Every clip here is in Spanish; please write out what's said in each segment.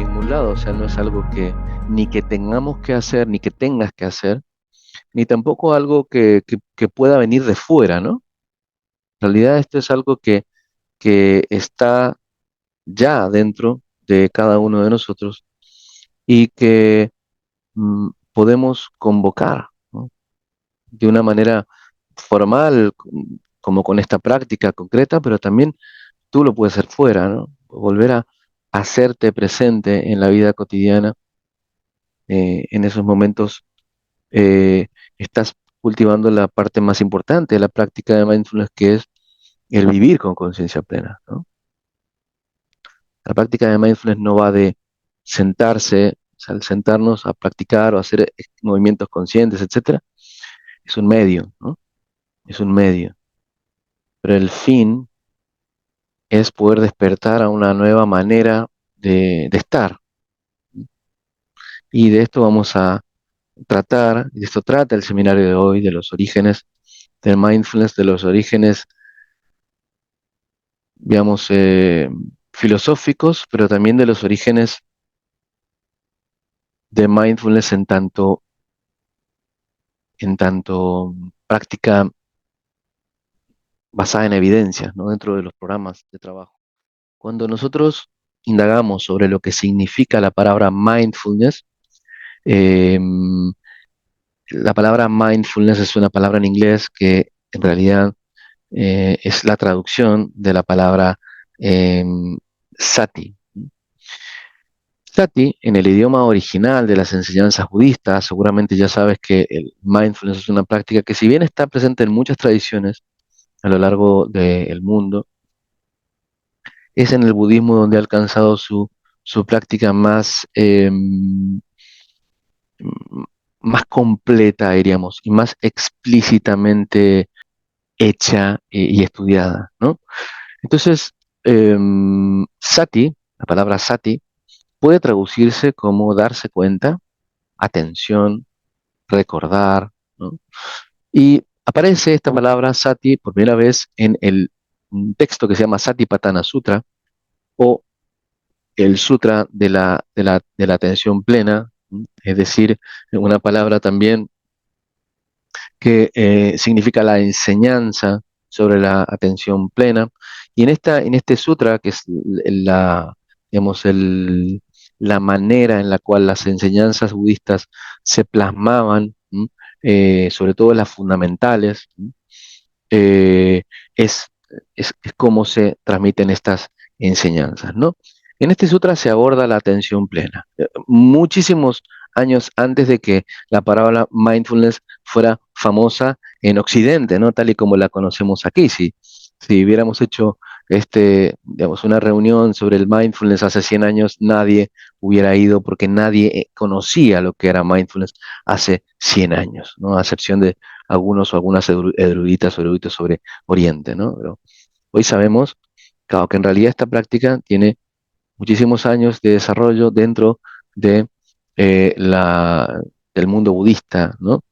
ningún lado, o sea, no es algo que ni que tengamos que hacer, ni que tengas que hacer, ni tampoco algo que pueda venir de fuera, ¿no? En realidad esto es algo que está ya dentro de cada uno de nosotros y que podemos convocar, ¿no? De una manera formal, como con esta práctica concreta, pero también tú lo puedes hacer fuera, ¿no? Volver a hacerte presente en la vida cotidiana, en esos momentos estás cultivando la parte más importante de la práctica de mindfulness, que es el vivir con conciencia plena, ¿no? La práctica de mindfulness no va de sentarse, o sea, al sentarnos a practicar o hacer movimientos conscientes, etcétera, es un medio, ¿no? Es un medio. Pero el fin es poder despertar a una nueva manera de estar. Y de esto vamos a tratar, y de esto trata el seminario de hoy, de los orígenes del mindfulness, de los orígenes, digamos, filosóficos, pero también de los orígenes de mindfulness en tanto práctica basada en evidencias, ¿no? Dentro de los programas de trabajo. Cuando nosotros indagamos sobre lo que significa la palabra mindfulness, eh, la palabra mindfulness es una palabra en inglés que en realidad es la traducción de la palabra eh, sati. Sati, en el idioma original de las enseñanzas budistas, seguramente ya sabes que el mindfulness es una práctica que si bien está presente en muchas tradiciones a lo largo del mundo, es en el budismo donde ha alcanzado su práctica más completa, diríamos, y más explícitamente hecha y estudiada, ¿no? Entonces, sati, la palabra sati, puede traducirse como darse cuenta, atención, recordar, ¿no? Y aparece esta palabra sati por primera vez en un texto que se llama Satipatthana Sutra, o el Sutra de la atención plena, ¿no? Es decir, una palabra también que significa la enseñanza sobre la atención plena. Y en este sutra, que es digamos, la manera en la cual las enseñanzas budistas se plasmaban, ¿m? Sobre todo las fundamentales, ¿m? eh, es, es cómo se transmiten estas enseñanzas, ¿no? En este sutra se aborda la atención plena. Muchísimos años antes de que la palabra mindfulness fuera famosa en Occidente, ¿no? Tal y como la conocemos aquí. Si hubiéramos hecho digamos, una reunión sobre el mindfulness hace 100 años, nadie hubiera ido porque nadie conocía lo que era mindfulness hace 100 años, ¿no? A excepción de algunos o algunas eruditas o eruditos sobre Oriente, ¿no? Pero hoy sabemos, claro, que en realidad esta práctica tiene muchísimos años de desarrollo dentro de eh, la, del mundo budista, ¿no?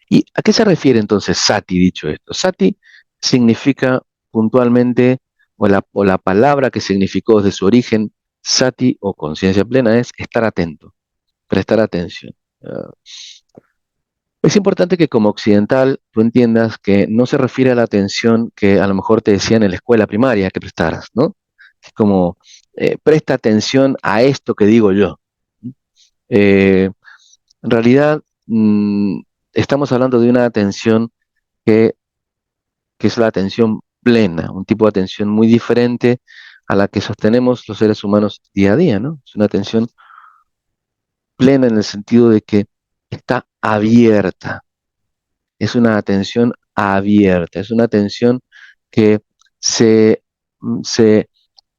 ¿Y a qué se refiere entonces sati, dicho esto? Sati significa puntualmente, o la palabra que significó desde su origen, sati o conciencia plena, es estar atento, prestar atención. Ah, es importante que como occidental tú entiendas que no se refiere a la atención que a lo mejor te decían en la escuela primaria que prestaras, ¿no? Es como, presta atención a esto que digo yo. Eh, en realidad, estamos hablando de una atención que, que es la atención plena, un tipo de atención muy diferente a la que sostenemos los seres humanos día a día, ¿no? Es una atención plena en el sentido de que está abierta. Es una atención abierta, es una atención que se, se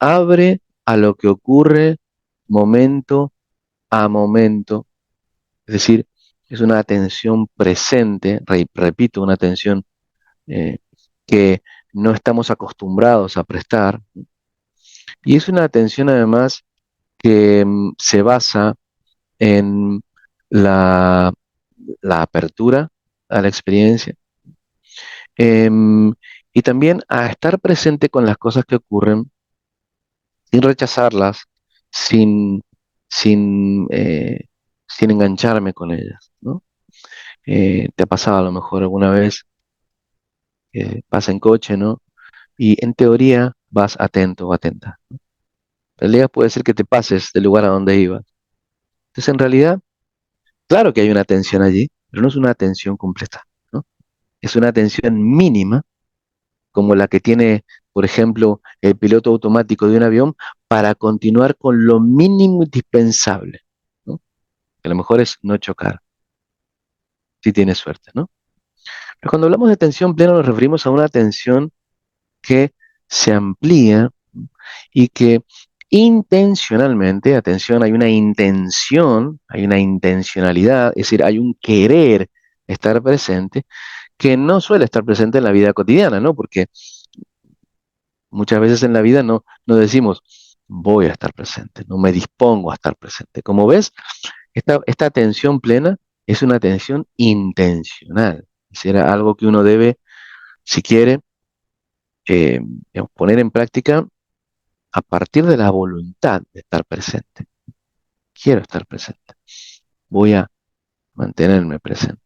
abre a lo que ocurre momento a momento, es decir, es una atención presente, repito, una atención eh, que no estamos acostumbrados a prestar, y es una atención además que se basa en la, la apertura a la experiencia, em, y también a estar presente con las cosas que ocurren sin rechazarlas, sin, sin, eh, sin engancharme con ellas, ¿no? Te ha pasado a lo mejor alguna vez que vas en coche, ¿no? Y en teoría vas atento o atenta. En realidad puede ser que te pases del lugar a donde ibas. Entonces, en realidad, claro que hay una atención allí, pero no es una atención completa, ¿no? Es una atención mínima, como la que tiene, por ejemplo, el piloto automático de un avión para continuar con lo mínimo indispensable, ¿no? Que a lo mejor es no chocar, si tienes suerte, ¿no? Pero cuando hablamos de atención plena nos referimos a una atención que se amplía y que intencionalmente, atención, hay una intencionalidad, es decir, hay un querer estar presente que no suele estar presente en la vida cotidiana, ¿no? Porque muchas veces en la vida no decimos, voy a estar presente, no me dispongo a estar presente. Como ves, esta atención plena es una atención intencional, es decir, algo que uno debe, si quiere, eh, digamos, poner en práctica a partir de la voluntad de estar presente. Quiero estar presente, voy a mantenerme presente.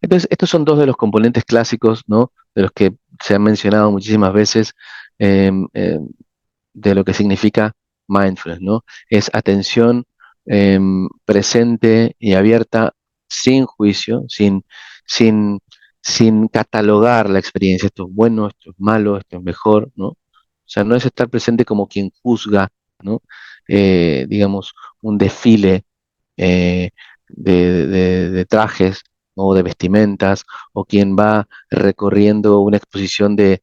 Entonces, estos son dos de los componentes clásicos, ¿no? De los que se han mencionado muchísimas veces, em, em, de lo que significa mindfulness, ¿no? Es atención presente y abierta, sin juicio, sin, sin catalogar la experiencia. Esto es bueno, esto es malo, esto es mejor, ¿no? O sea, no es estar presente como quien juzga, ¿no? Digamos, un desfile eh, de trajes o de vestimentas, o quien va recorriendo una exposición de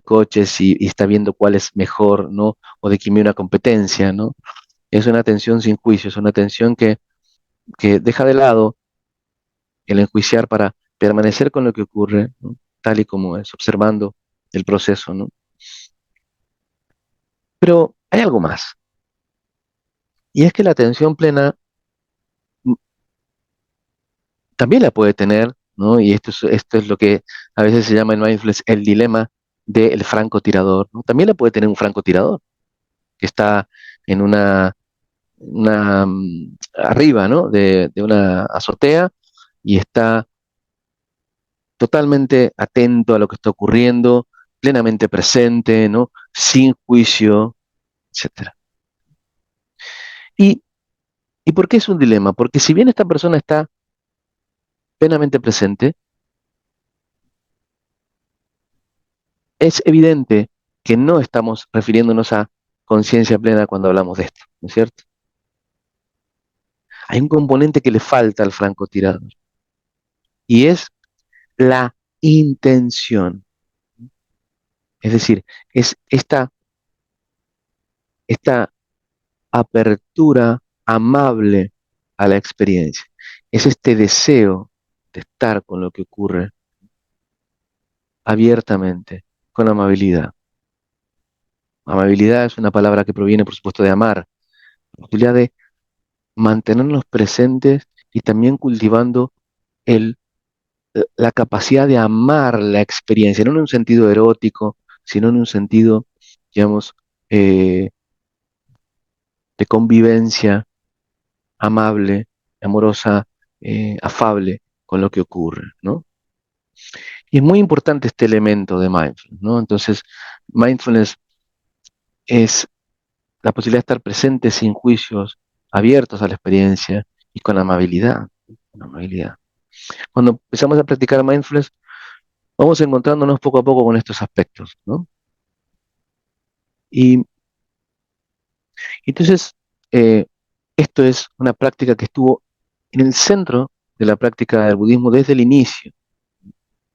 coches y está viendo cuál es mejor, ¿no? O de quién viene una competencia, ¿no? Es una atención sin juicio, es una atención que deja de lado el enjuiciar para permanecer con lo que ocurre, ¿no? Tal y como es, observando el proceso, ¿no? Pero hay algo más, y es que la atención plena mm, también la puede tener, ¿no? Y esto es lo que a veces se llama en mindfulness el dilema del francotirador, ¿no? También la puede tener un francotirador que está en arriba, ¿no? De una azotea y está totalmente atento a lo que está ocurriendo, plenamente presente, ¿no? Sin juicio, etcétera. ¿Y, y por qué es un dilema? Porque si bien esta persona está plenamente presente, es evidente que no estamos refiriéndonos a conciencia plena cuando hablamos de esto, ¿no es cierto? Hay un componente que le falta al francotirador y es la intención. Es decir, es esta apertura amable a la experiencia. Es este deseo de estar con lo que ocurre abiertamente, con amabilidad. Amabilidad es una palabra que proviene, por supuesto, de amar, la posibilidad de mantenernos presentes y también cultivando el, la capacidad de amar la experiencia, no en un sentido erótico, sino en un sentido, digamos, eh, de convivencia amable, amorosa, afable con lo que ocurre, ¿no? Y es muy importante este elemento de mindfulness, ¿no? Entonces, mindfulness es la posibilidad de estar presente sin juicios, abiertos a la experiencia y con amabilidad, con amabilidad. Cuando empezamos a practicar mindfulness, vamos encontrándonos poco a poco con estos aspectos, ¿no? Y entonces, eh, esto es una práctica que estuvo en el centro de la práctica del budismo desde el inicio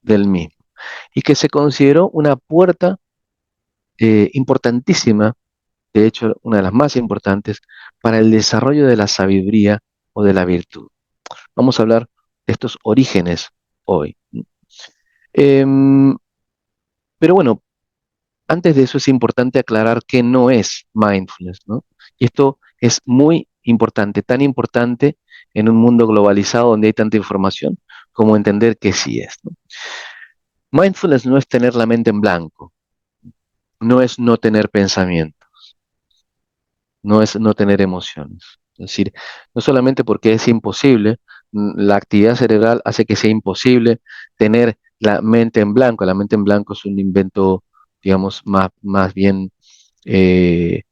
del mismo y que se consideró una puerta importantísima, de hecho, una de las más importantes, para el desarrollo de la sabiduría o de la virtud. Vamos a hablar de estos orígenes hoy. Em, pero bueno, antes de eso es importante aclarar que no es mindfulness, ¿no? Y esto es muy importante, tan importante en un mundo globalizado donde hay tanta información, como entender que sí es, ¿no? Mindfulness no es tener la mente en blanco, no es no tener pensamiento. no es no tener emociones. Es decir, no solamente porque es imposible, la actividad cerebral hace que sea imposible tener la mente en blanco. La mente en blanco es un invento, digamos, más bien, eh,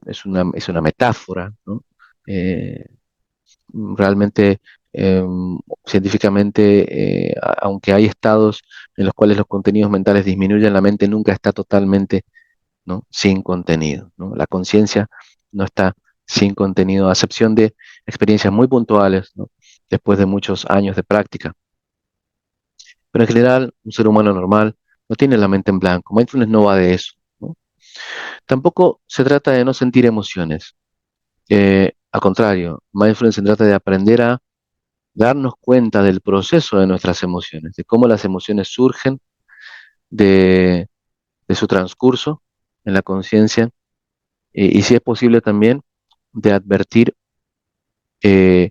es una metáfora, ¿no? Eh, realmente, eh, científicamente, aunque hay estados en los cuales los contenidos mentales disminuyen, la mente nunca está totalmente, ¿no?, sin contenido, ¿no? La conciencia no está sin contenido, a excepción de experiencias muy puntuales, ¿no?, después de muchos años de práctica. Pero en general, un ser humano normal no tiene la mente en blanco. Mindfulness no va de eso, ¿no? Tampoco se trata de no sentir emociones. Al contrario, mindfulness se trata de aprender a darnos cuenta del proceso de nuestras emociones, de cómo las emociones surgen, de, de su transcurso en la conciencia, y si es posible también de advertir, eh,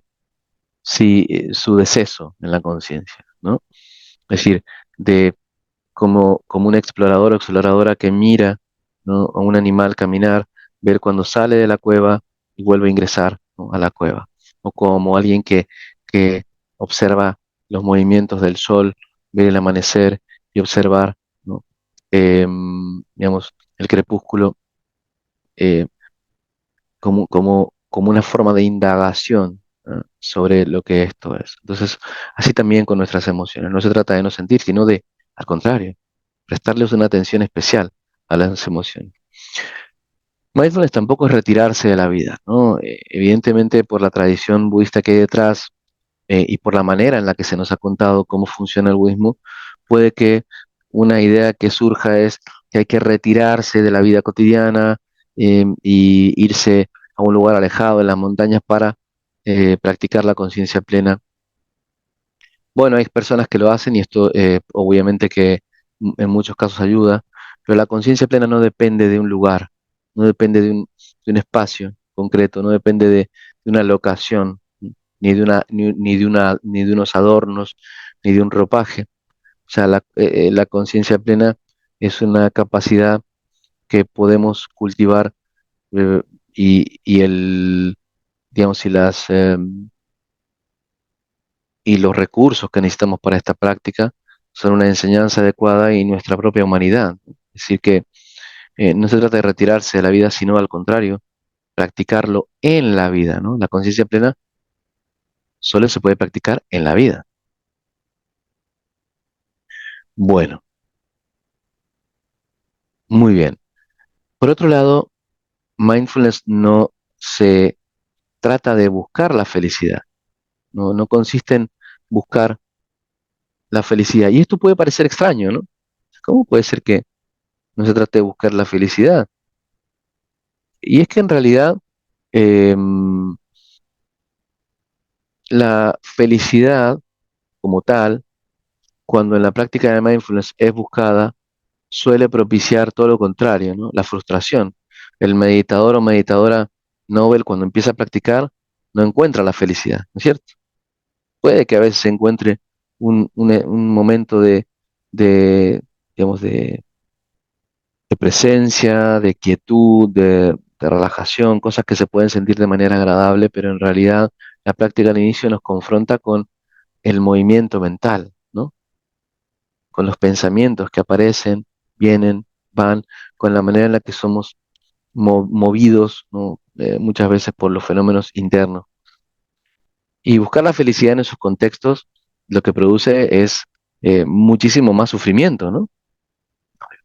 si, su deceso en la conciencia, ¿no? Es decir, de como un explorador o exploradora que mira, ¿no?, a un animal caminar, ver cuando sale de la cueva y vuelve a ingresar, ¿no?, a la cueva. O como alguien que observa los movimientos del sol, ver el amanecer y observar, ¿no?, digamos, el crepúsculo, eh, como una forma de indagación, ¿no?, sobre lo que esto es. Entonces, así también con nuestras emociones. No se trata de no sentir, sino de, al contrario, prestarles una atención especial a las emociones. Mindfulness tampoco es retirarse de la vida, ¿no? Evidentemente, por la tradición budista que hay detrás, y por la manera en la que se nos ha contado cómo funciona el budismo, puede que una idea que surja es que hay que retirarse de la vida cotidiana, y irse a un lugar alejado en las montañas para, practicar la conciencia plena. Bueno, hay personas que lo hacen y esto, obviamente que, en muchos casos ayuda, pero la conciencia plena no depende de un lugar, no depende de un espacio concreto, no depende de una locación, ni de unos adornos, ni de un ropaje. O sea, la conciencia plena es una capacidad que podemos cultivar, eh, digamos, y los recursos que necesitamos para esta práctica son una enseñanza adecuada y nuestra propia humanidad. Es decir, que, no se trata de retirarse de la vida, sino al contrario, practicarlo en la vida, ¿no? La conciencia plena solo se puede practicar en la vida. Bueno, muy bien. Por otro lado, mindfulness no se trata de buscar la felicidad, no consiste en buscar la felicidad. Y esto puede parecer extraño, ¿no? ¿Cómo puede ser que no se trate de buscar la felicidad? Y es que en realidad, em, la felicidad como tal, cuando en la práctica de mindfulness es buscada, suele propiciar todo lo contrario, ¿no? La frustración. El meditador o meditadora Nobel, cuando empieza a practicar, no encuentra la felicidad, ¿no es cierto? Puede que a veces se encuentre un momento de, digamos, de presencia, de quietud, de relajación, cosas que se pueden sentir de manera agradable, pero en realidad la práctica al inicio nos confronta con el movimiento mental, ¿no? Con los pensamientos que aparecen, vienen, van, con la manera en la que somos movidos, ¿no? Muchas veces por los fenómenos internos. Y buscar la felicidad en esos contextos lo que produce es, muchísimo más sufrimiento, ¿no?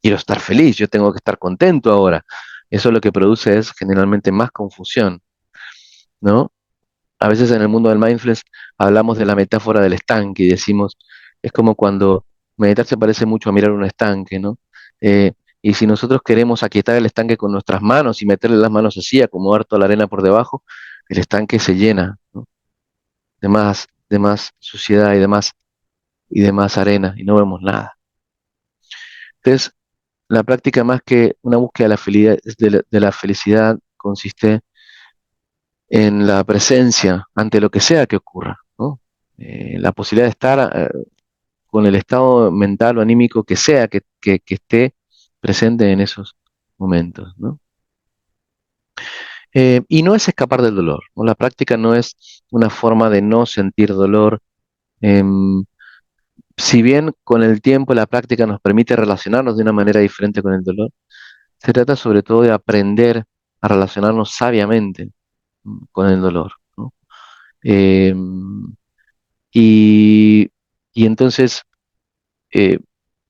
Quiero estar feliz, yo tengo que estar contento ahora. Eso lo que produce es generalmente más confusión, ¿no? A veces en el mundo del mindfulness hablamos de la metáfora del estanque y decimos, es como cuando meditar se parece mucho a mirar un estanque, ¿no? Eh, y si nosotros queremos aquietar el estanque con nuestras manos y meterle las manos así, acomodar toda la arena por debajo, el estanque se llena, ¿no?, de más suciedad y de más arena y no vemos nada. Entonces, la práctica más que una búsqueda de la felicidad consiste en la presencia ante lo que sea que ocurra, ¿no? La posibilidad de estar, con el estado mental o anímico que sea que esté presente en esos momentos, ¿no? Y no es escapar del dolor, ¿no? La práctica no es una forma de no sentir dolor. Em, si bien con el tiempo la práctica nos permite relacionarnos de una manera diferente con el dolor, se trata sobre todo de aprender a relacionarnos sabiamente con el dolor, ¿no? Em, y, y entonces eh,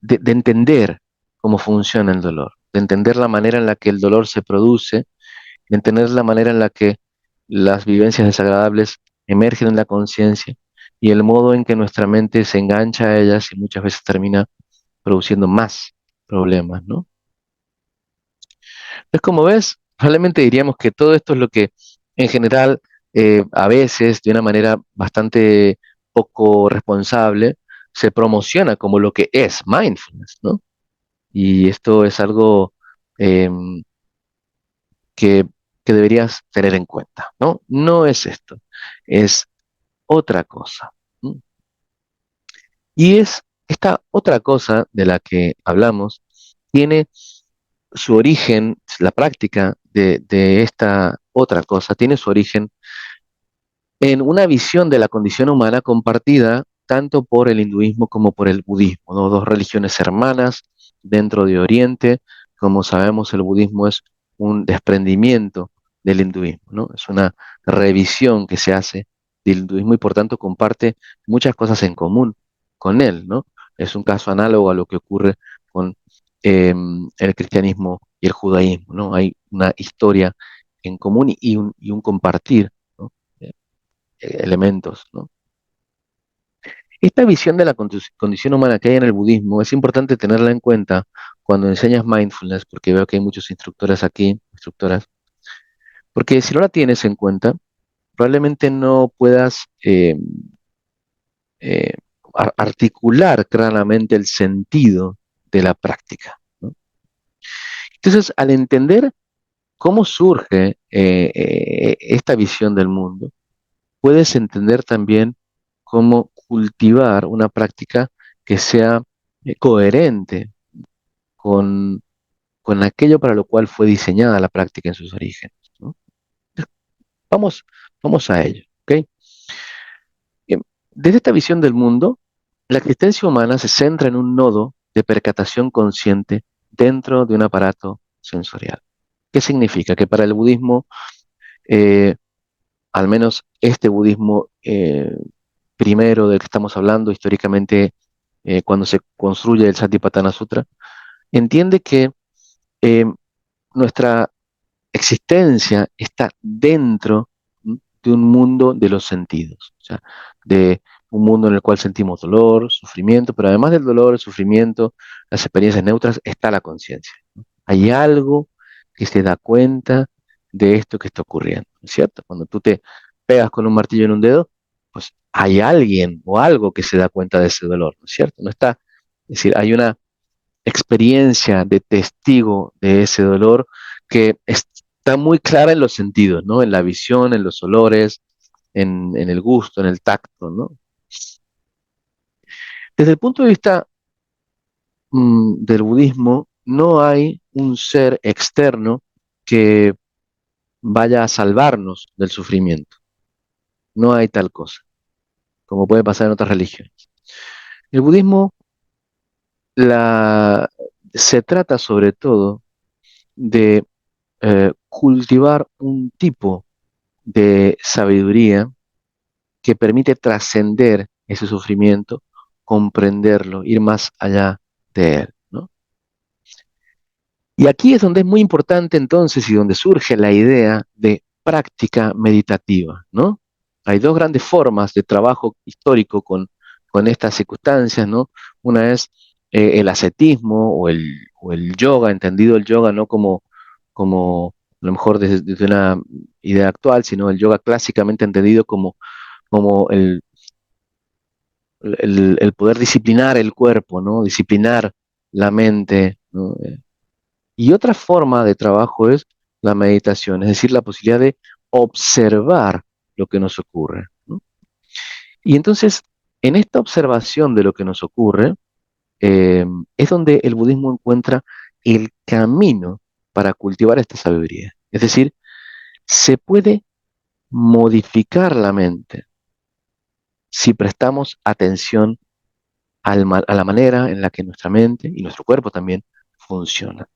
de entender cómo funciona el dolor, de entender la manera en la que el dolor se produce, de entender la manera en la que las vivencias desagradables emergen en la conciencia y el modo en que nuestra mente se engancha a ellas y muchas veces termina produciendo más problemas, ¿no? Es como ves, probablemente diríamos que todo esto es lo que en general a veces de una manera bastante poco responsable se promociona como lo que es mindfulness, ¿no? Y esto es algo em, que, que deberías tener en cuenta, ¿no? No es esto, es otra cosa. ¿M? Y es esta otra cosa de la que hablamos, tiene su origen, la práctica de esta otra cosa, tiene su origen en una visión de la condición humana compartida tanto por el hinduismo como por el budismo, ¿no? Dos religiones hermanas dentro de Oriente. Como sabemos, el budismo es un desprendimiento del hinduismo, ¿no? Es una revisión que se hace del hinduismo y por tanto comparte muchas cosas en común con él, ¿no? Es un caso análogo a lo que ocurre con el cristianismo y el judaísmo, ¿no? Hay una historia en común y un compartir, ¿no? Elementos, ¿no? Esta visión de la condición humana que hay en el budismo es importante tenerla en cuenta cuando enseñas mindfulness, porque veo que hay muchos instructores aquí, instructoras, porque si no la tienes en cuenta, probablemente no puedas eh, articular claramente el sentido de la práctica, ¿no? Entonces, al entender cómo surge esta visión del mundo, puedes entender también cómo cultivar una práctica que sea coherente con, con aquello para lo cual fue diseñada la práctica en sus orígenes, ¿no? Vamos, vamos a ello, ¿ok? Bien, desde esta visión del mundo, la existencia humana se centra en un nodo de percatación consciente dentro de un aparato sensorial. ¿Qué significa? Que para el budismo, eh, al menos este budismo primero del que estamos hablando históricamente, cuando se construye el Satipatthana Sutra, entiende que eh, nuestra existencia está dentro, ¿m?, de un mundo de los sentidos, o sea, de un mundo en el cual sentimos dolor, sufrimiento, pero además del dolor, el sufrimiento, las experiencias neutras, está la conciencia, ¿no? Hay algo que se da cuenta de esto que está ocurriendo, ¿no es cierto? Cuando tú te pegas con un martillo en un dedo, pues hay alguien o algo que se da cuenta de ese dolor, ¿no es cierto? No está, es decir, hay una experiencia de testigo de ese dolor que está muy clara en los sentidos, ¿no? En la visión, en los olores, en el gusto, en el tacto, ¿no? Desde el punto de vista del budismo, no hay un ser externo que vaya a salvarnos del sufrimiento. No hay tal cosa, como puede pasar en otras religiones. El budismo la, se trata sobre todo de cultivar un tipo de sabiduría que permite trascender ese sufrimiento, comprenderlo, ir más allá de él, ¿no? Y aquí es donde es muy importante entonces y donde surge la idea de práctica meditativa, ¿no? Hay dos grandes formas de trabajo histórico con estas circunstancias, ¿no? Una es el ascetismo o el yoga, entendido el yoga no como a lo mejor desde una idea actual, sino el yoga clásicamente entendido como el poder disciplinar el cuerpo, ¿no? Disciplinar la mente, ¿no? Y otra forma de trabajo es la meditación, es decir, la posibilidad de observar lo que nos ocurre, ¿no? Y entonces, en esta observación de lo que nos ocurre, es donde el budismo encuentra el camino para cultivar esta sabiduría. Es decir, Se puede modificar la mente si prestamos atención a la manera en la que nuestra mente y nuestro cuerpo también funciona.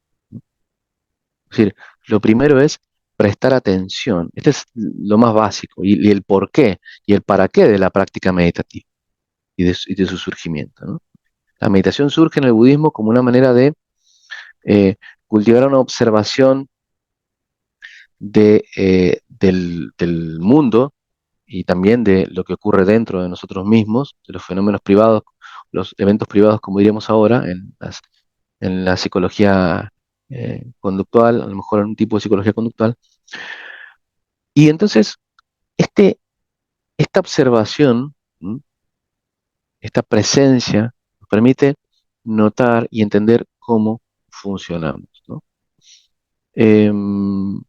Es decir, lo primero es prestar atención. Este es lo más básico y el por qué y el para qué de la práctica meditativa y de su surgimiento, ¿no? La meditación surge en el budismo como una manera de eh, cultivar una observación del mundo y también de lo que ocurre dentro de nosotros mismos, de los fenómenos privados, los eventos privados, como diríamos ahora, en la psicología conductual, a lo mejor en un tipo de psicología conductual. Y entonces, este, esta observación, ¿m? Esta presencia, nos permite notar y entender cómo funcionamos, ¿no? Em,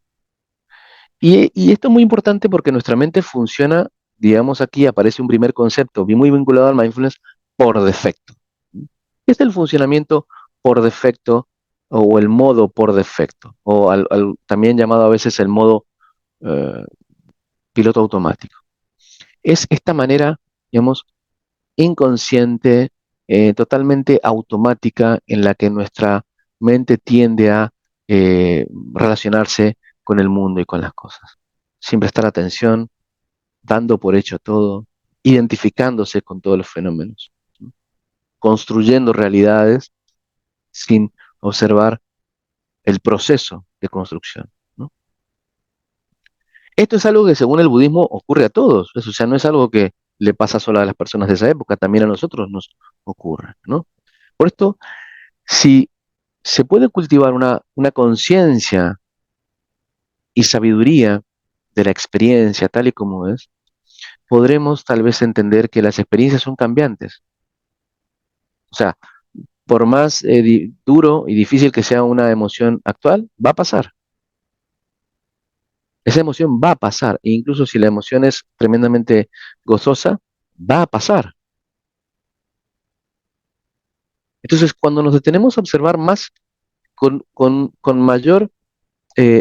y esto es muy importante porque nuestra mente funciona, digamos, aquí aparece un primer concepto muy vinculado al mindfulness por defecto. Es el funcionamiento por defecto o el modo por defecto, o también llamado a veces el modo eh, piloto automático. Es esta manera, digamos, inconsciente, totalmente automática en la que nuestra mente tiende a relacionarse con el mundo y con las cosas, sin prestar atención, dando por hecho todo, identificándose con todos los fenómenos, ¿no? Construyendo realidades sin observar el proceso de construcción, ¿no? Esto es algo que según el budismo ocurre a todos, o sea, no es algo que le pasa solo a las personas de esa época, también a nosotros nos ocurre, ¿no? Por esto, si se puede cultivar una conciencia y sabiduría de la experiencia tal y como es, podremos tal vez entender que las experiencias son cambiantes. O sea, por más duro y difícil que sea una emoción actual, va a pasar. Esa emoción va a pasar, e incluso si la emoción es tremendamente gozosa, va a pasar. Entonces, cuando nos detenemos a observar más con mayor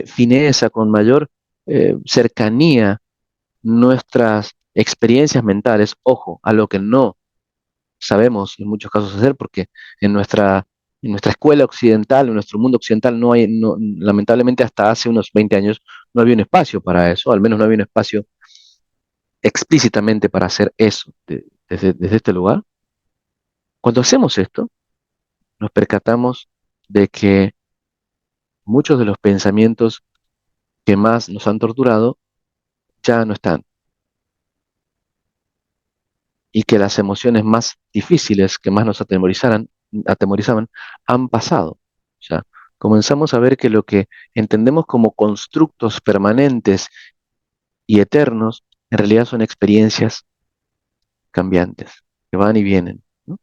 fineza, con mayor cercanía nuestras experiencias mentales, ojo, a lo que no sabemos en muchos casos hacer, porque en nuestra escuela occidental, en nuestro mundo occidental, lamentablemente hasta hace unos 20 años no había un espacio para eso, al menos no había un espacio explícitamente para hacer eso desde este lugar. Cuando hacemos esto, nos percatamos de que muchos de los pensamientos que más nos han torturado ya no están y que las emociones más difíciles que más nos atemorizaban han pasado. O sea, comenzamos a ver que lo que entendemos como constructos permanentes y eternos, en realidad son experiencias cambiantes, que van y vienen, ¿no?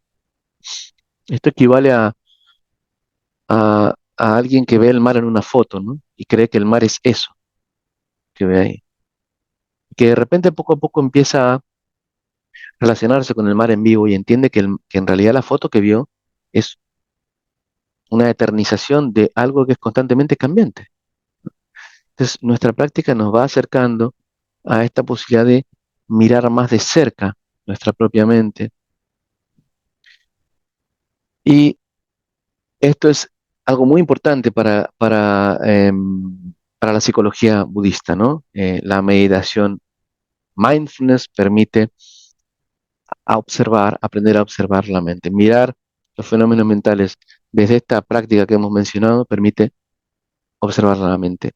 Esto equivale a alguien que ve el mar en una foto, ¿no? Y cree que el mar es eso que ve ahí. Que de repente poco a poco empieza a relacionarse con el mar en vivo y entiende que en realidad la foto que vio es una eternización de algo que es constantemente cambiante. Entonces, nuestra práctica nos va acercando a esta posibilidad de mirar más de cerca nuestra propia mente. Y esto es algo muy importante para la psicología budista, ¿no? La meditación mindfulness permite aprender a observar la mente. Mirar los fenómenos mentales desde esta práctica que hemos mencionado permite observar la mente.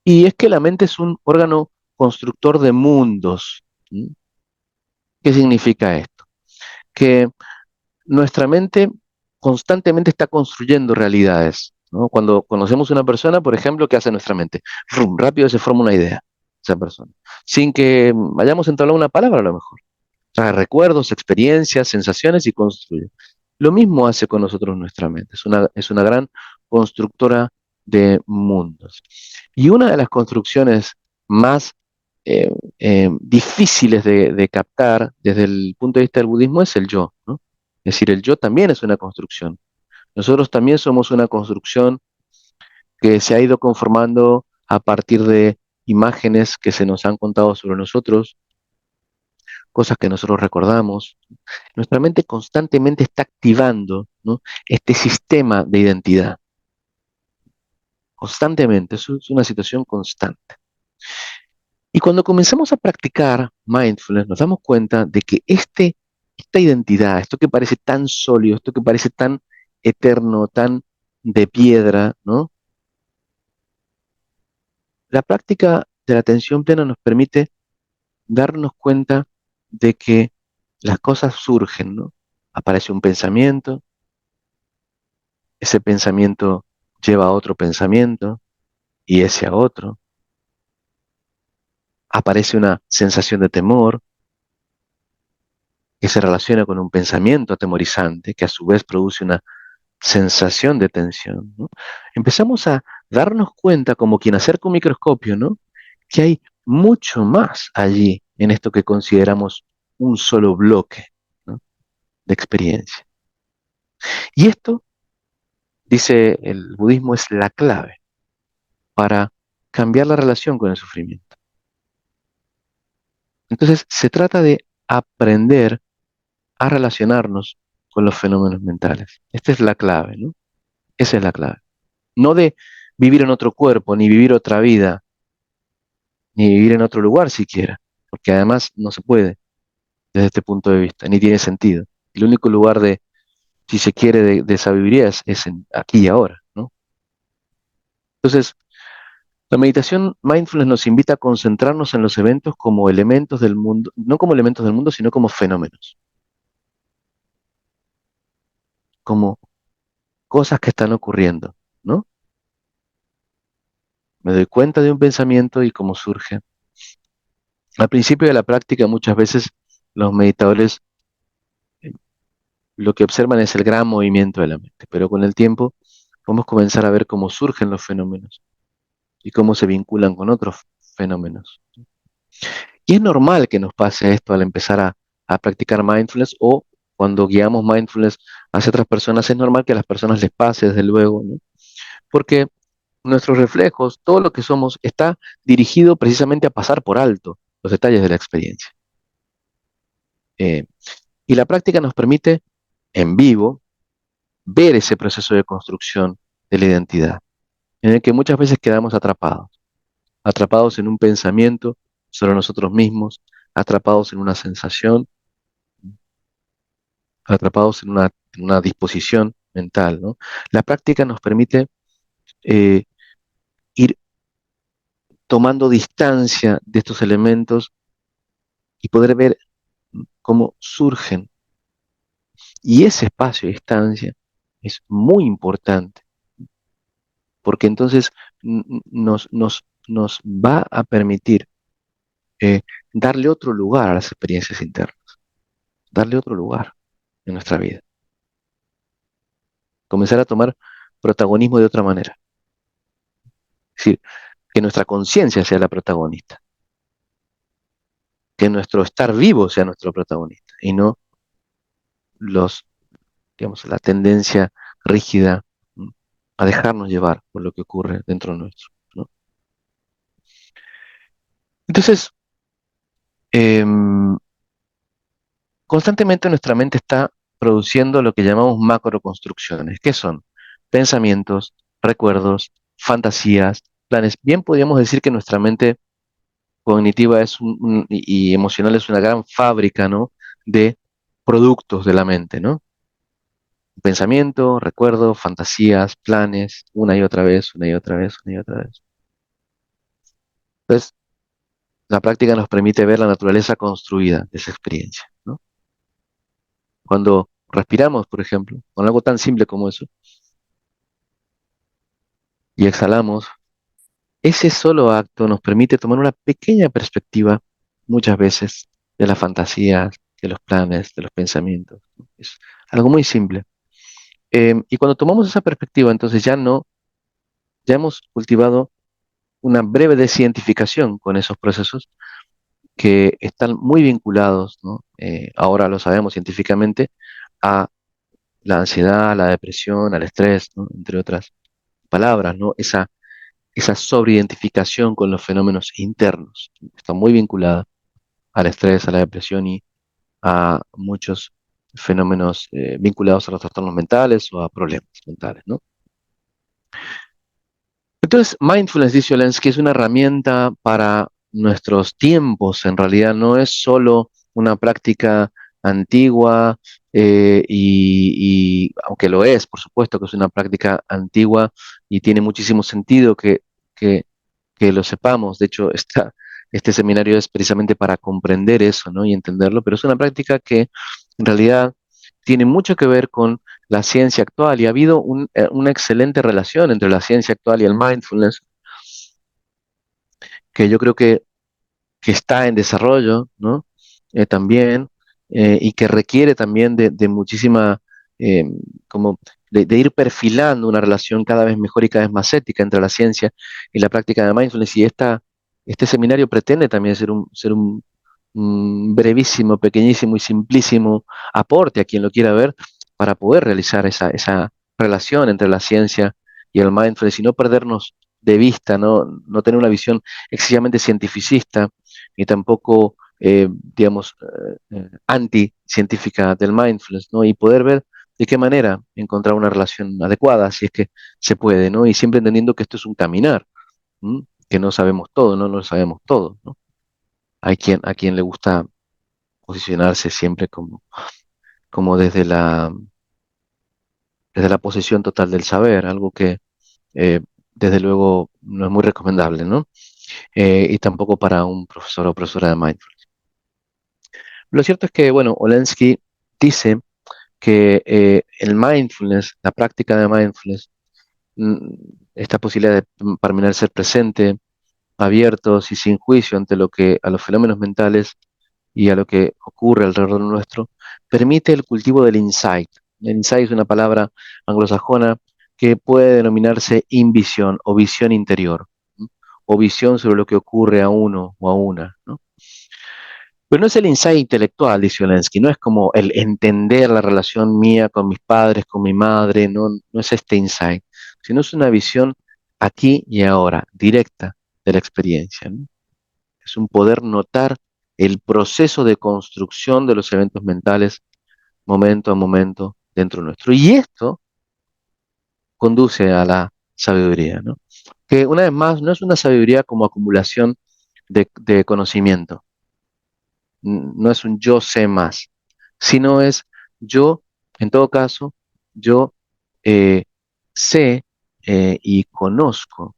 Y es que la mente es un órgano constructor de mundos. ¿Mm? ¿Qué significa esto? Que nuestra mente constantemente está construyendo realidades, ¿no? Cuando conocemos una persona, por ejemplo, ¿qué hace nuestra mente? ¡Rum! Rápido se forma una idea, esa persona, sin que hayamos entablado una palabra a lo mejor. Trae recuerdos, experiencias, sensaciones y construye. Lo mismo hace con nosotros nuestra mente. Es una gran constructora de mundos. Y una de las construcciones más eh, difíciles de captar desde el punto de vista del budismo es el yo, ¿no? Es decir, el yo también es una construcción. Nosotros también somos una construcción que se ha ido conformando a partir de imágenes que se nos han contado sobre nosotros, cosas que nosotros recordamos. Nuestra mente constantemente está activando, ¿no?, este sistema de identidad, constantemente. Eso es una situación constante. Y cuando comenzamos a practicar mindfulness, nos damos cuenta de que esta identidad, esto que parece tan sólido, esto que parece tan eterno, tan de piedra, ¿no? La práctica de la atención plena nos permite darnos cuenta de que las cosas surgen, ¿no? Aparece un pensamiento, ese pensamiento lleva a otro pensamiento y ese a otro. Aparece una sensación de temor que se relaciona con un pensamiento atemorizante que a su vez produce una sensación de tensión, ¿no? Empezamos a darnos cuenta, como quien acerca un microscopio, ¿no?, que hay mucho más allí en esto que consideramos un solo bloque, ¿no?, de experiencia. Y esto, dice el budismo, es la clave para cambiar la relación con el sufrimiento. Entonces, se trata de aprender a relacionarnos con los fenómenos mentales. Esta es la clave, ¿no? Esa es la clave. No de vivir en otro cuerpo, ni vivir otra vida, ni vivir en otro lugar siquiera, porque además no se puede desde este punto de vista, ni tiene sentido. El único lugar de, si se quiere, de sabiduría es aquí y ahora, ¿no? Entonces, la meditación mindfulness nos invita a concentrarnos en los eventos como elementos del mundo, no como elementos del mundo, sino como fenómenos, como cosas que están ocurriendo, ¿no? Me doy cuenta de un pensamiento y cómo surge. Al principio de la práctica, muchas veces los meditadores lo que observan es el gran movimiento de la mente, pero con el tiempo podemos comenzar a ver cómo surgen los fenómenos y cómo se vinculan con otros fenómenos. Y es normal que nos pase esto al empezar a practicar mindfulness, o cuando guiamos mindfulness hacia otras personas, es normal que a las personas les pase, desde luego, ¿no? Porque nuestros reflejos, todo lo que somos, está dirigido precisamente a pasar por alto los detalles de la experiencia. Eh, y la práctica nos permite, en vivo, ver ese proceso de construcción de la identidad, en el que muchas veces quedamos atrapados, atrapados en un pensamiento sobre nosotros mismos, atrapados en una sensación, atrapados en una disposición mental, ¿no? La práctica nos permite eh, ir tomando distancia de estos elementos y poder ver cómo surgen. Y ese espacio de distancia es muy importante, porque entonces nos va a permitir eh, darle otro lugar a las experiencias internas, darle otro lugar en nuestra vida, comenzar a tomar protagonismo de otra manera. Es decir, que nuestra conciencia sea la protagonista, que nuestro estar vivo sea nuestro protagonista y no los, digamos, la tendencia rígida, ¿m?, a dejarnos llevar por lo que ocurre dentro nuestro, ¿no? Entonces, em, constantemente nuestra mente está produciendo lo que llamamos macroconstrucciones. ¿Qué son? Pensamientos, recuerdos, fantasías, planes. Bien podríamos decir que nuestra mente cognitiva y emocional es una gran fábrica, ¿no?, de productos de la mente, ¿no? Pensamiento, recuerdo, fantasías, planes, una y otra vez, una y otra vez, una y otra vez. Entonces, la práctica nos permite ver la naturaleza construida de esa experiencia, ¿no? Cuando respiramos, por ejemplo, con algo tan simple como eso, y exhalamos, ese solo acto nos permite tomar una pequeña perspectiva, muchas veces, de las fantasías, de los planes, de los pensamientos, ¿no? Es algo muy simple. Y cuando tomamos esa perspectiva, entonces ya hemos cultivado una breve desidentificación con esos procesos que están muy vinculados, ¿no? Ahora lo sabemos científicamente, a la ansiedad, a la depresión, al estrés, ¿no?, entre otras palabras, ¿no? esa sobreidentificación con los fenómenos internos. Está muy vinculada al estrés, a la depresión y a muchos fenómenos vinculados a los trastornos mentales o a problemas mentales, ¿no? Entonces, mindfulness, dice Olensky, es una herramienta para nuestros tiempos. En realidad no es solo una práctica antigua aunque lo es, por supuesto que es una práctica antigua y tiene muchísimo sentido que, que lo sepamos. De hecho, este seminario es precisamente para comprender eso, ¿no? Y entenderlo, pero es una práctica que en realidad tiene mucho que ver con la ciencia actual y ha habido una excelente relación entre la ciencia actual y el mindfulness, que yo creo que está en desarrollo, ¿no? También, y que requiere también de muchísima, eh, como de ir perfilando una relación cada vez mejor y cada vez más ética entre la ciencia y la práctica de mindfulness. Y este seminario pretende también un brevísimo, pequeñísimo y simplísimo aporte a quien lo quiera ver para poder realizar esa relación entre la ciencia y el mindfulness y no perdernos de vista, no tener una visión excesivamente cientificista ni tampoco, digamos, anti-científica del mindfulness, ¿no? Y poder ver de qué manera encontrar una relación adecuada, si es que se puede, ¿no? Y siempre entendiendo que esto es un caminar, ¿m? Que no sabemos todo, no lo sabemos todo, ¿no? A quien le gusta posicionarse siempre como desde la posesión total del saber, algo que eh, desde luego no es muy recomendable, ¿no? Y tampoco para un profesor o profesora de mindfulness. Lo cierto es que, bueno, Olensky dice que el mindfulness, la práctica de mindfulness, mm, esta posibilidad de permanecer presente, abiertos y sin juicio ante a los fenómenos mentales y a lo que ocurre alrededor nuestro, permite el cultivo del insight. El insight es una palabra anglosajona que puede denominarse invisión o visión interior, ¿no? O visión sobre lo que ocurre a uno o a una, ¿no? Pero no es el insight intelectual, dice Zelensky, no es como el entender la relación mía con mis padres, con mi madre, no es este insight, sino es una visión aquí y ahora, directa de la experiencia, ¿no? Es un poder notar el proceso de construcción de los eventos mentales momento a momento dentro nuestro. Y esto conduce a la sabiduría, ¿no? Que una vez más no es una sabiduría como acumulación de conocimiento, no es un yo sé más, sino es yo, en todo caso, yo eh, sé y conozco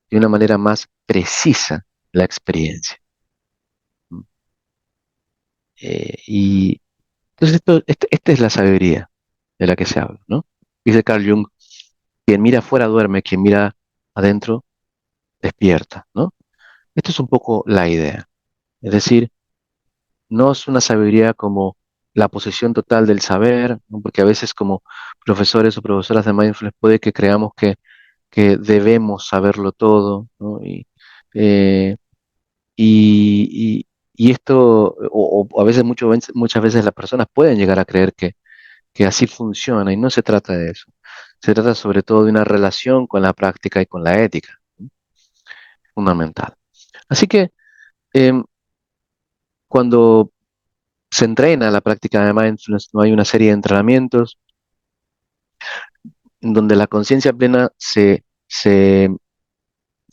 de una manera más precisa la experiencia. Y entonces esta es la sabiduría de la que se habla, ¿no? Dice Carl Jung, quien mira afuera duerme, quien mira adentro despierta, ¿no? Esto es un poco la idea. Es decir, no es una sabiduría como la posesión total del saber, ¿no? Porque a veces como profesores o profesoras de mindfulness puede que creamos que debemos saberlo todo, ¿no? Eh, y esto, o a veces, muchas veces las personas pueden llegar a creer que así funciona y no se trata de eso. Se trata sobre todo de una relación con la práctica y con la ética, ¿no? Fundamental. Así que em, cuando se entrena la práctica de mindfulness, no hay una serie de entrenamientos en donde la conciencia plena se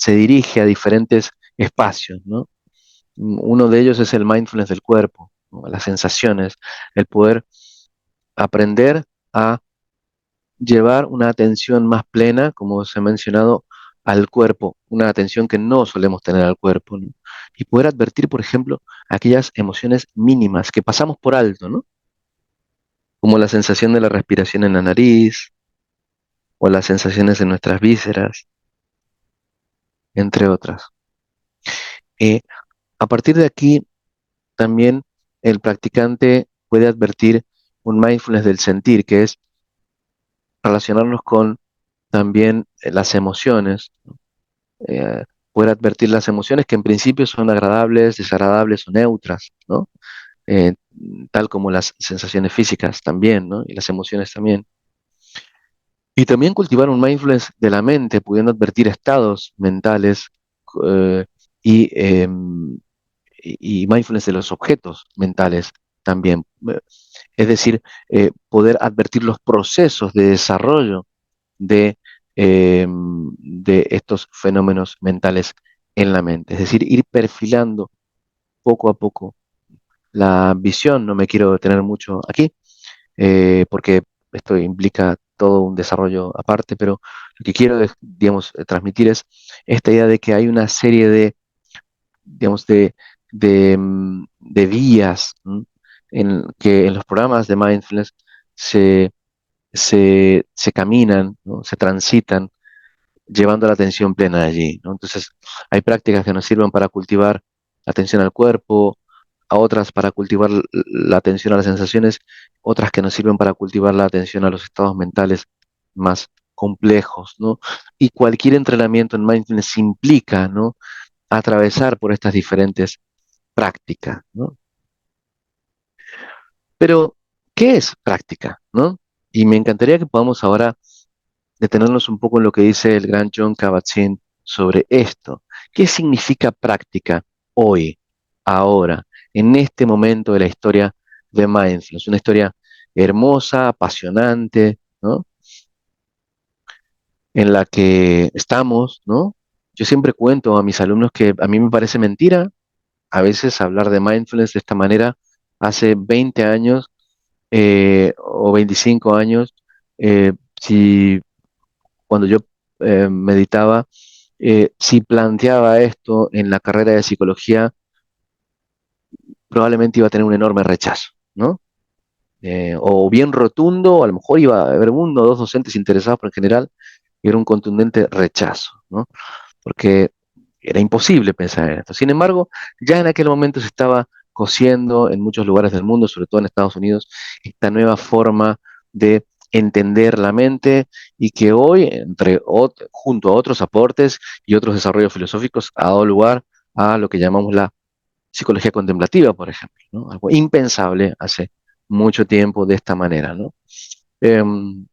dirige a diferentes espacios, ¿no? Uno de ellos es el mindfulness del cuerpo, ¿no? Las sensaciones, el poder aprender a llevar una atención más plena, como se ha mencionado, al cuerpo, una atención que no solemos tener al cuerpo, ¿no? Y poder advertir, por ejemplo, aquellas emociones mínimas que pasamos por alto, ¿no? Como la sensación de la respiración en la nariz o las sensaciones en nuestras vísceras, entre otras. Eh, a partir de aquí, también el practicante puede advertir un mindfulness del sentir, que es relacionarnos con también las emociones, eh, poder advertir las emociones que en principio son agradables, desagradables o neutras, ¿no? Eh, Tal como las sensaciones físicas también, ¿no? Y las emociones también. Y también cultivar un mindfulness de la mente, pudiendo advertir estados mentales eh, y, y mindfulness de los objetos mentales también. Es decir, poder advertir los procesos de desarrollo de estos fenómenos mentales en la mente. Es decir, ir perfilando poco a poco la visión. No me quiero detener mucho aquí, porque esto implica todo un desarrollo aparte, pero lo que quiero, digamos, transmitir es esta idea de que hay una serie de, digamos, de vías, ¿m? En que en los programas de mindfulness se, se caminan, ¿no? Se transitan llevando la atención plena allí, ¿no? Entonces, hay prácticas que nos sirven para cultivar la atención al cuerpo, a otras para cultivar la atención a las sensaciones, otras que nos sirven para cultivar la atención a los estados mentales más complejos, ¿no? Y cualquier entrenamiento en mindfulness implica, ¿no? Atravesar por estas diferentes prácticas, ¿no? Pero, ¿qué es práctica, ¿no? Y me encantaría que podamos ahora detenernos un poco en lo que dice el gran John Kabat-Zinn sobre esto. ¿Qué significa práctica hoy, ahora, en este momento de la historia de Mindfulness? Una historia hermosa, apasionante, ¿no? En la que estamos, ¿no? Yo siempre cuento a mis alumnos que a mí me parece mentira a veces hablar de mindfulness de esta manera. Hace 20 años o 25 años, si cuando yo meditaba, si planteaba esto en la carrera de psicología, probablemente iba a tener un enorme rechazo, ¿no? O bien rotundo, o a lo mejor iba a haber uno o dos docentes interesados, pero en general era un contundente rechazo, ¿no? Porque era imposible pensar en esto. Sin embargo, ya en aquel momento se estaba cosiendo en muchos lugares del mundo, sobre todo en Estados Unidos, esta nueva forma de entender la mente y que hoy, junto a otros aportes y otros desarrollos filosóficos, ha dado lugar a lo que llamamos la psicología contemplativa, por ejemplo, ¿no? Algo impensable hace mucho tiempo de esta manera, ¿no? Em,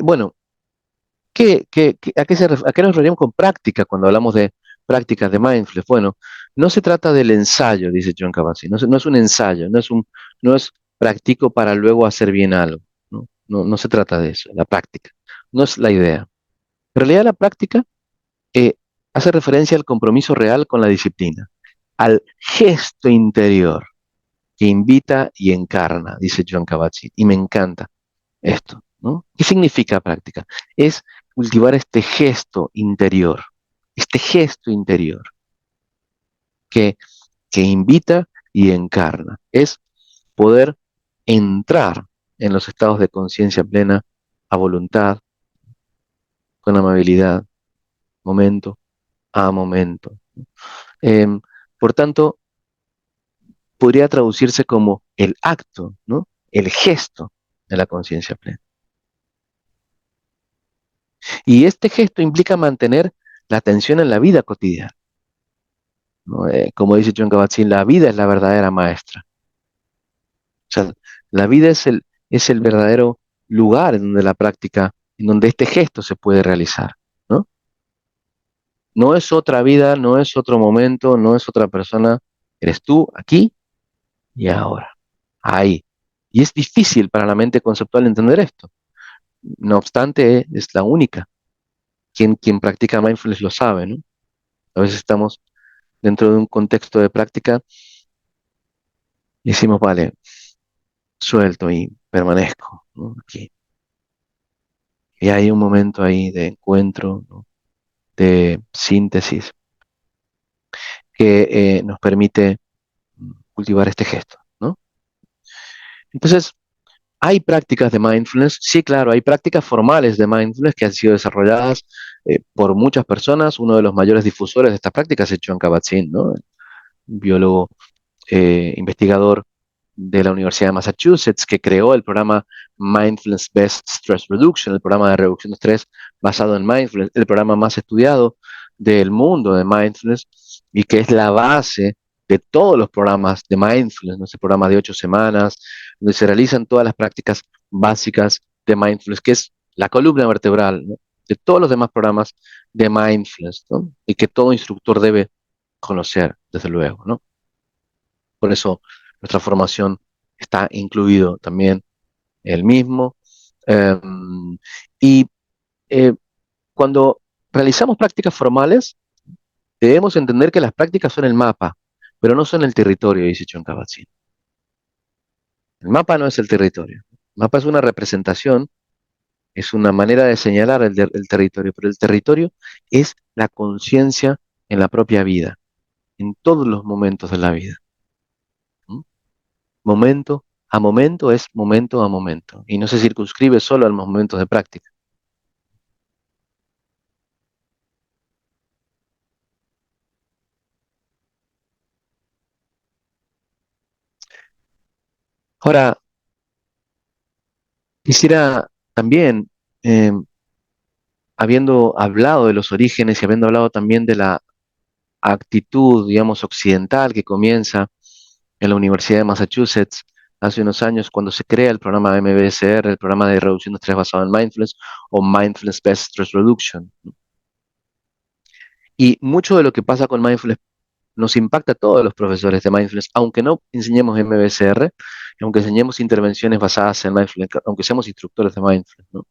bueno, ¿a qué nos referimos con práctica cuando hablamos de prácticas de mindfulness? Bueno, no se trata del ensayo, dice John Kabat-Zinn, no es un ensayo, no es practico para luego hacer bien algo, ¿no? No se trata de eso, la práctica, no es la idea. En realidad la práctica eh, hace referencia al compromiso real con la disciplina, al gesto interior que invita y encarna, dice John Kabat-Zinn, y me encanta esto, ¿no? ¿Qué significa práctica? Es cultivar este gesto interior que, que invita y encarna. Es poder entrar en los estados de conciencia plena a voluntad, con amabilidad, momento a momento. Em, por tanto, podría traducirse como el acto, ¿no? El gesto de la conciencia plena. Y este gesto implica mantener la atención en la vida cotidiana, ¿no? Como dice John Kabat-Zinn, la vida es la verdadera maestra. O sea, la vida es el verdadero lugar en donde la práctica, en donde este gesto se puede realizar, ¿no? No es otra vida, no es otro momento, no es otra persona, eres tú aquí y ahora, ahí. Y es difícil para la mente conceptual entender esto. No obstante, es la única. Quien practica mindfulness lo sabe, ¿no? A veces estamos dentro de un contexto de práctica y decimos, vale, suelto y permanezco, ¿no? Aquí. Y hay un momento ahí de encuentro, ¿no? De síntesis que nos permite cultivar este gesto, ¿no? Entonces, hay prácticas de mindfulness, sí, claro, hay prácticas formales de mindfulness que han sido desarrolladas por muchas personas. Uno de los mayores difusores de estas prácticas es John Kabat-Zinn, ¿no? Un biólogo investigador de la Universidad de Massachusetts, que creó el programa Mindfulness Based Stress Reduction, el programa de reducción de estrés basado en mindfulness, el programa más estudiado del mundo de mindfulness y que es la base de todos los programas de mindfulness, ¿no? Ese programa de 8 semanas, donde se realizan todas las prácticas básicas de mindfulness, que es la columna vertebral, ¿no?, de todos los demás programas de mindfulness, ¿no?, y que todo instructor debe conocer, desde luego, ¿no? Por eso nuestra formación está incluido también el mismo. Eh, y eh, cuando realizamos prácticas formales, debemos entender que las prácticas son el mapa, pero no son el territorio, dice John Kabat-Zinn. El mapa no es el territorio. El mapa es una representación, es una manera de señalar el territorio, pero el territorio es la conciencia en la propia vida, en todos los momentos de la vida. ¿Mm? Momento a momento es momento a momento, y no se circunscribe solo a los momentos de práctica. Ahora, quisiera también, eh, habiendo hablado de los orígenes y habiendo hablado también de la actitud, digamos, occidental que comienza en la Universidad de Massachusetts hace unos años cuando se crea el programa MBSR, el programa de reducción de estrés basado en mindfulness o Mindfulness Based Stress Reduction. Y mucho de lo que pasa con mindfulness nos impacta a todos los profesores de mindfulness, aunque no enseñemos MBSR, aunque enseñemos intervenciones basadas en mindfulness, aunque seamos instructores de mindfulness, ¿no?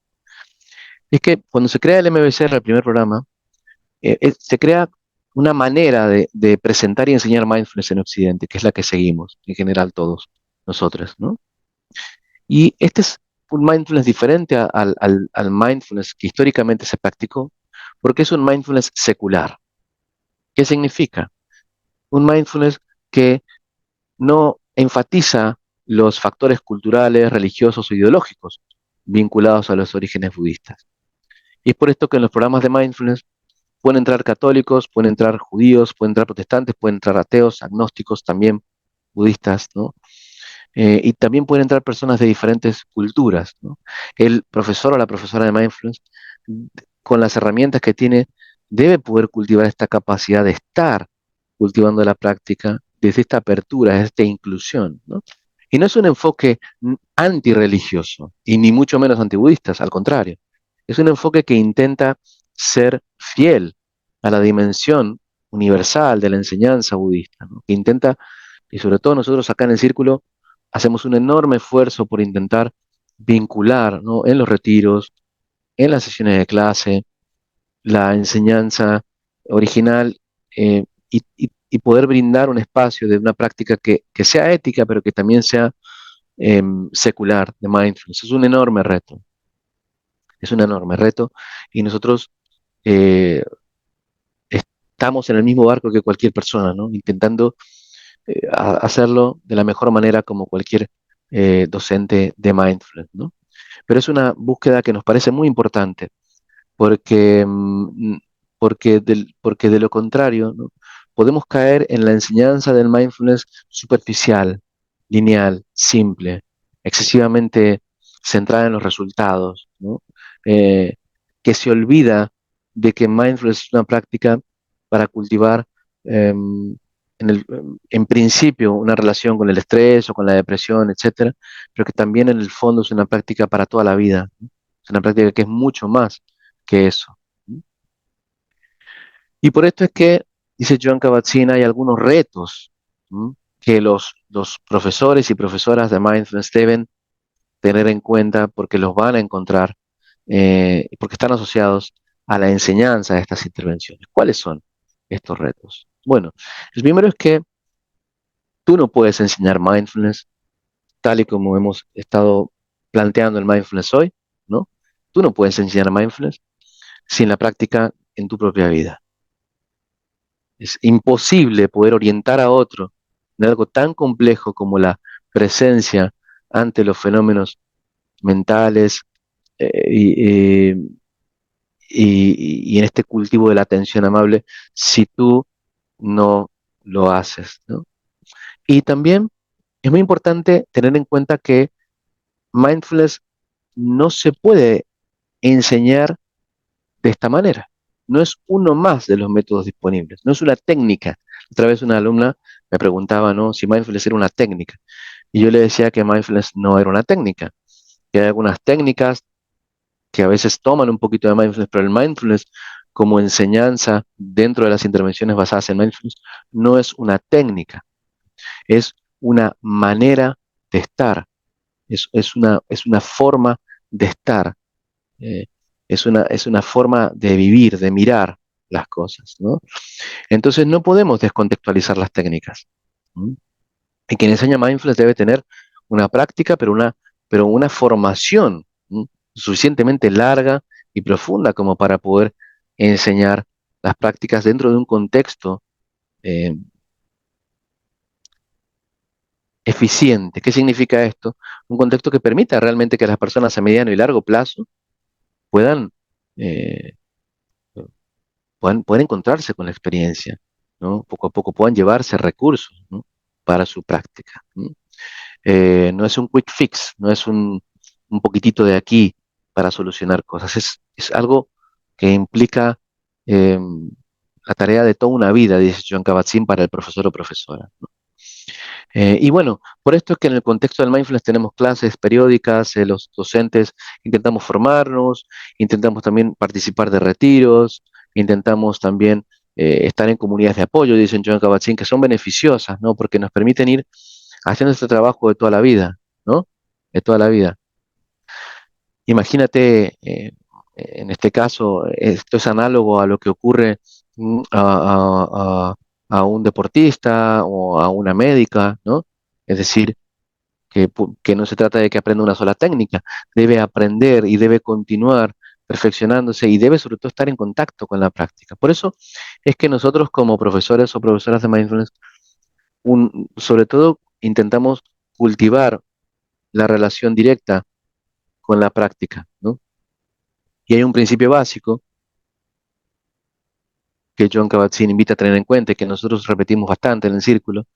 Es que cuando se crea el MBSR, el primer programa, se crea una manera de presentar y enseñar mindfulness en Occidente, que es la que seguimos, en general todos nosotros, ¿no? Y este es un mindfulness diferente al mindfulness que históricamente se practicó, porque es un mindfulness secular. ¿Qué significa? Un mindfulness que no enfatiza los factores culturales, religiosos o ideológicos vinculados a los orígenes budistas. Y es por esto que en los programas de mindfulness pueden entrar católicos, pueden entrar judíos, pueden entrar protestantes, pueden entrar ateos, agnósticos, también budistas, ¿no? Y también pueden entrar personas de diferentes culturas, ¿no? El profesor o la profesora de mindfulness, con las herramientas que tiene, debe poder cultivar esta capacidad de estar cultivando la práctica desde esta apertura, desde esta inclusión, ¿no? Y no es un enfoque antirreligioso, y ni mucho menos antibudistas, al contrario. Es un enfoque que intenta ser fiel a la dimensión universal de la enseñanza budista, ¿no?, que intenta, y sobre todo nosotros acá en el círculo, hacemos un enorme esfuerzo por intentar vincular, ¿no?, en los retiros, en las sesiones de clase, la enseñanza original, y poder brindar un espacio de una práctica que sea ética, pero que también sea secular, de mindfulness. Es un enorme reto, es un enorme reto, y nosotros eh, estamos en el mismo barco que cualquier persona, ¿no?, intentando hacerlo de la mejor manera como cualquier docente de mindfulness, ¿no? Pero es una búsqueda que nos parece muy importante, porque, porque de lo contrario, ¿no?, podemos caer en la enseñanza del mindfulness superficial, lineal, simple, excesivamente centrada en los resultados, ¿no? Eh, que se olvida de que mindfulness es una práctica para cultivar, em, en principio, una relación con el estrés o con la depresión, etcétera, pero que también en el fondo es una práctica para toda la vida, ¿no? Es una práctica que es mucho más que eso. Y por esto es que, dice Joan Kabat-Zinn, hay algunos retos, ¿m?, que los profesores y profesoras de mindfulness deben tener en cuenta porque los van a encontrar, porque están asociados a la enseñanza de estas intervenciones. ¿Cuáles son estos retos? Bueno, el primero es que tú no puedes enseñar mindfulness tal y como hemos estado planteando el mindfulness hoy, ¿no? Tú no puedes enseñar mindfulness sin la práctica en tu propia vida. Es imposible poder orientar a otro en algo tan complejo como la presencia ante los fenómenos mentales, eh, y, eh, y en este cultivo de la atención amable si tú no lo haces, ¿no? Y también es muy importante tener en cuenta que mindfulness no se puede enseñar de esta manera. No es uno más de los métodos disponibles, no es una técnica. Otra vez una alumna me preguntaba, ¿no?, si mindfulness era una técnica. Y yo le decía que mindfulness no era una técnica. que hay algunas técnicas que a veces toman un poquito de mindfulness, pero el mindfulness como enseñanza dentro de las intervenciones basadas en mindfulness no es una técnica, es una manera de estar, es una forma de estar, eh, es una forma de vivir, de mirar las cosas, ¿no? Entonces no podemos descontextualizar las técnicas. ¿Mm? Y quien enseña mindfulness debe tener una práctica, pero una formación, ¿m? Suficientemente larga y profunda como para poder enseñar las prácticas dentro de un contexto eh, eficiente. ¿Qué significa esto? Un contexto que permita realmente que las personas a mediano y largo plazo puedan, eh, puedan encontrarse con la experiencia, ¿no? Poco a poco puedan llevarse recursos, ¿no? Para su práctica. ¿M? No es un quick fix, no es un poquitito de aquí para solucionar cosas. Es algo que implica eh, la tarea de toda una vida, dice John Kabat-Zinn, para el profesor o profesora. Y bueno, por esto es que en el contexto del mindfulness tenemos clases periódicas, los docentes intentamos formarnos, intentamos también participar de retiros, intentamos también estar en comunidades de apoyo, dicen John Kabat-Zinn, que son beneficiosas, ¿no? Porque nos permiten ir haciendo este trabajo de toda la vida, ¿no? De toda la vida. Imagínate, en este caso, esto es análogo a lo que ocurre a un deportista o a una médica, ¿no? Es decir, que no se trata de que aprenda una sola técnica, debe aprender y debe continuar perfeccionándose y debe sobre todo estar en contacto con la práctica. Por eso es que nosotros como profesores o profesoras de mindfulness, sobre todo intentamos cultivar la relación directa con la práctica, ¿no? Y hay un principio básico que John Kabat-Zinn invita a tener en cuenta y que nosotros repetimos bastante en el círculo,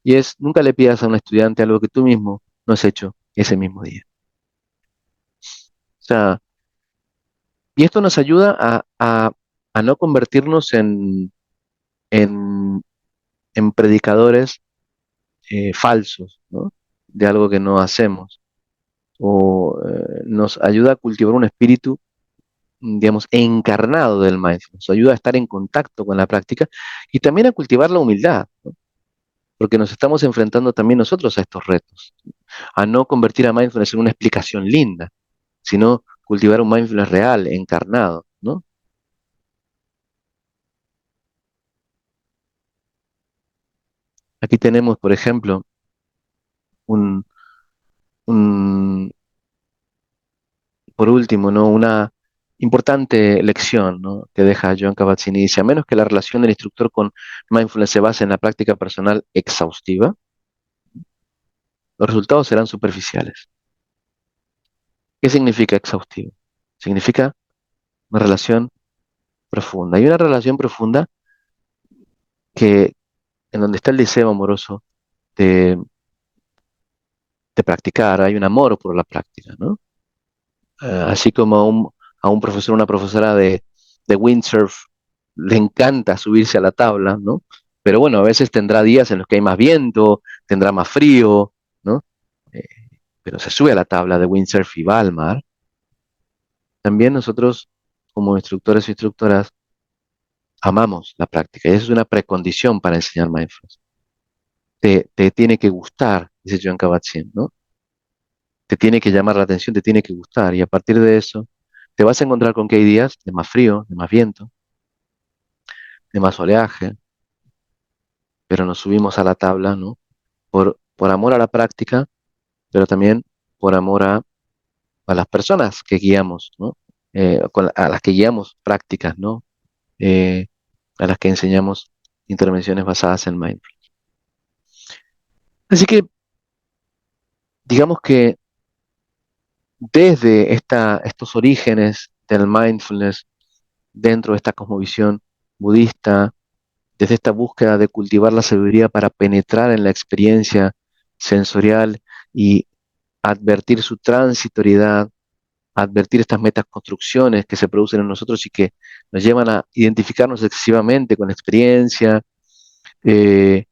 y es nunca le pidas a un estudiante algo que tú mismo no has hecho ese mismo día. O sea, y esto nos ayuda a no convertirnos en, en predicadores falsos, ¿no? De algo que no hacemos. O nos ayuda a cultivar un espíritu, digamos, encarnado del mindfulness. Nos ayuda a estar en contacto con la práctica y también a cultivar la humildad, ¿no? Porque nos estamos enfrentando también nosotros a estos retos, a no convertir a mindfulness en una explicación linda, sino cultivar un mindfulness real, encarnado, ¿no? Aquí tenemos, por ejemplo, un, un, por último, ¿no? Una importante lección, ¿no? Que deja John Kabat-Zinn y dice, a menos que la relación del instructor con mindfulness se base en la práctica personal exhaustiva, los resultados serán superficiales. ¿Qué significa exhaustivo? Significa una relación profunda. Y una relación profunda que en donde está el deseo amoroso de, de practicar, hay un amor por la práctica, ¿no? Así como a un profesor o una profesora de windsurf le encanta subirse a la tabla, ¿no? Pero bueno, a veces tendrá días en los que hay más viento, tendrá más frío, ¿no? Eh, pero se sube a la tabla de windsurf y va al mar. También nosotros, como instructores e instructoras, amamos la práctica y eso es una precondición para enseñar mindfulness. Te tiene que gustar, dice John Kabat-Zinn, ¿no? Te tiene que llamar la atención, te tiene que gustar y a partir de eso te vas a encontrar con que hay días de más frío, de más viento, de más oleaje, pero nos subimos a la tabla, ¿no? Por amor a la práctica, pero también por amor a las personas que guiamos, ¿no? A las que guiamos prácticas, ¿no? Eh, a las que enseñamos intervenciones basadas en mindfulness. Así que digamos que desde estos orígenes del mindfulness dentro de esta cosmovisión budista, desde esta búsqueda de cultivar la sabiduría para penetrar en la experiencia sensorial y advertir su transitoriedad, advertir estas metaconstrucciones que se producen en nosotros y que nos llevan a identificarnos excesivamente con la experiencia, eh,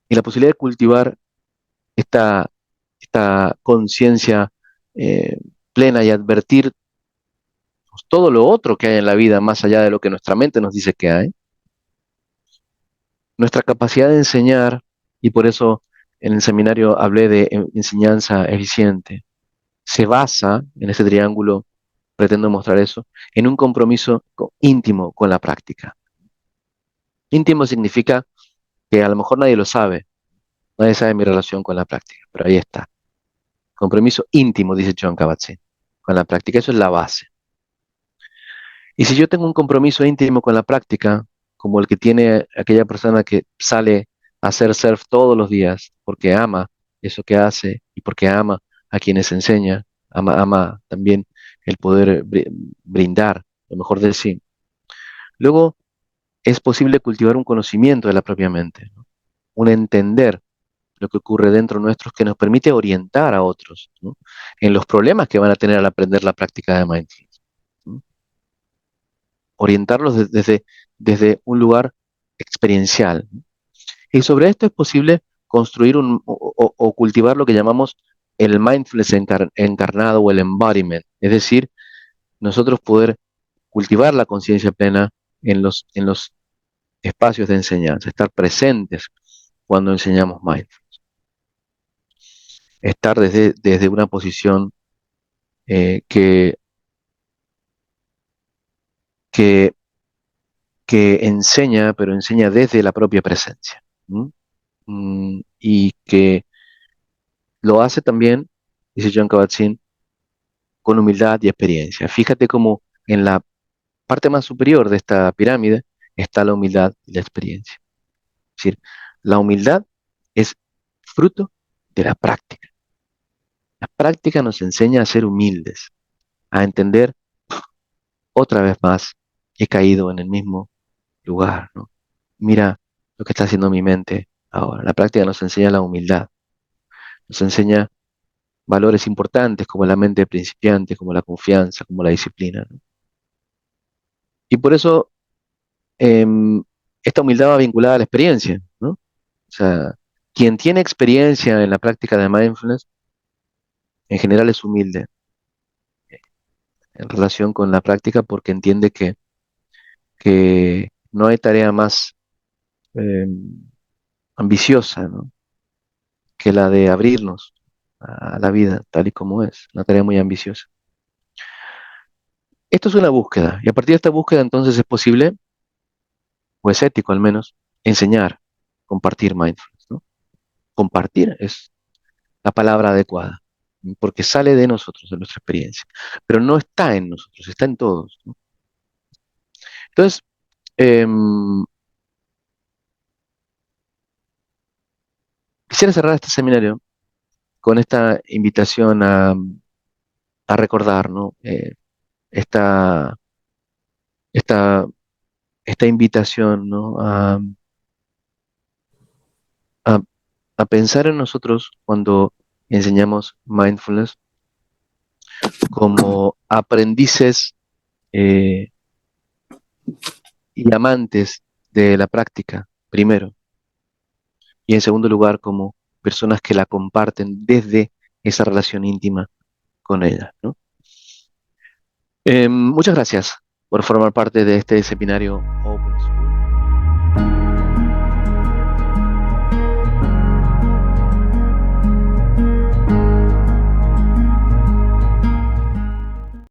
y la posibilidad de cultivar esta conciencia eh, plena y advertir pues, todo lo otro que hay en la vida más allá de lo que nuestra mente nos dice que hay, nuestra capacidad de enseñar, y por eso en el seminario hablé de enseñanza eficiente, se basa en ese triángulo, pretendo mostrar eso, en un compromiso íntimo con la práctica. Íntimo significa que a lo mejor nadie sabe mi relación con la práctica, pero ahí está. Compromiso íntimo, dice John Kabat-Zinn, con la práctica, eso es la base. Y si yo tengo un compromiso íntimo con la práctica, como el que tiene aquella persona que sale a hacer surf todos los días, porque ama eso que hace y porque ama a quienes enseña, ama también el poder brindar lo mejor de sí. Luego es posible cultivar un conocimiento de la propia mente, ¿no? Un entender lo que ocurre dentro nuestro que nos permite orientar a otros, ¿no? En los problemas que van a tener al aprender la práctica de mindfulness, ¿no? Orientarlos desde un lugar experiencial, ¿no? Y sobre esto es posible construir o cultivar lo que llamamos el mindfulness encarnado o el embodiment, es decir, nosotros poder cultivar la conciencia plena en los espacios de enseñanza, estar presentes cuando enseñamos mindfulness, estar desde una posición que, que, que enseña, pero enseña desde la propia presencia. ¿M? Y que lo hace también, dice John Kabat-Zinn, con humildad y experiencia. Fíjate cómo en la parte más superior de esta pirámide está la humildad y la experiencia. Es decir, la humildad es fruto de la práctica. La práctica nos enseña a ser humildes, a entender otra vez más, he caído en el mismo lugar, ¿no? Mira lo que está haciendo mi mente ahora. La práctica nos enseña la humildad, nos enseña valores importantes como la mente de principiante, como la confianza, como la disciplina, ¿no? Y por eso esta humildad va vinculada a la experiencia, ¿no? O sea, quien tiene experiencia en la práctica de mindfulness, en general es humilde en relación con la práctica porque entiende que no hay tarea más em, ambiciosa, ¿no? Que la de abrirnos a la vida tal y como es, una tarea muy ambiciosa. Esto es una búsqueda, y a partir de esta búsqueda entonces es posible, o es ético al menos, enseñar, compartir mindfulness, ¿no? Compartir es la palabra adecuada, porque sale de nosotros, de nuestra experiencia, pero no está en nosotros, está en todos, ¿no? Entonces, em, quisiera cerrar este seminario con esta invitación a recordar, ¿no? Esta, esta, esta invitación, ¿no? A, a pensar en nosotros cuando enseñamos mindfulness como aprendices eh, y amantes de la práctica, primero, y en segundo lugar como personas que la comparten desde esa relación íntima con ella, ¿no? Muchas gracias por formar parte de este seminario.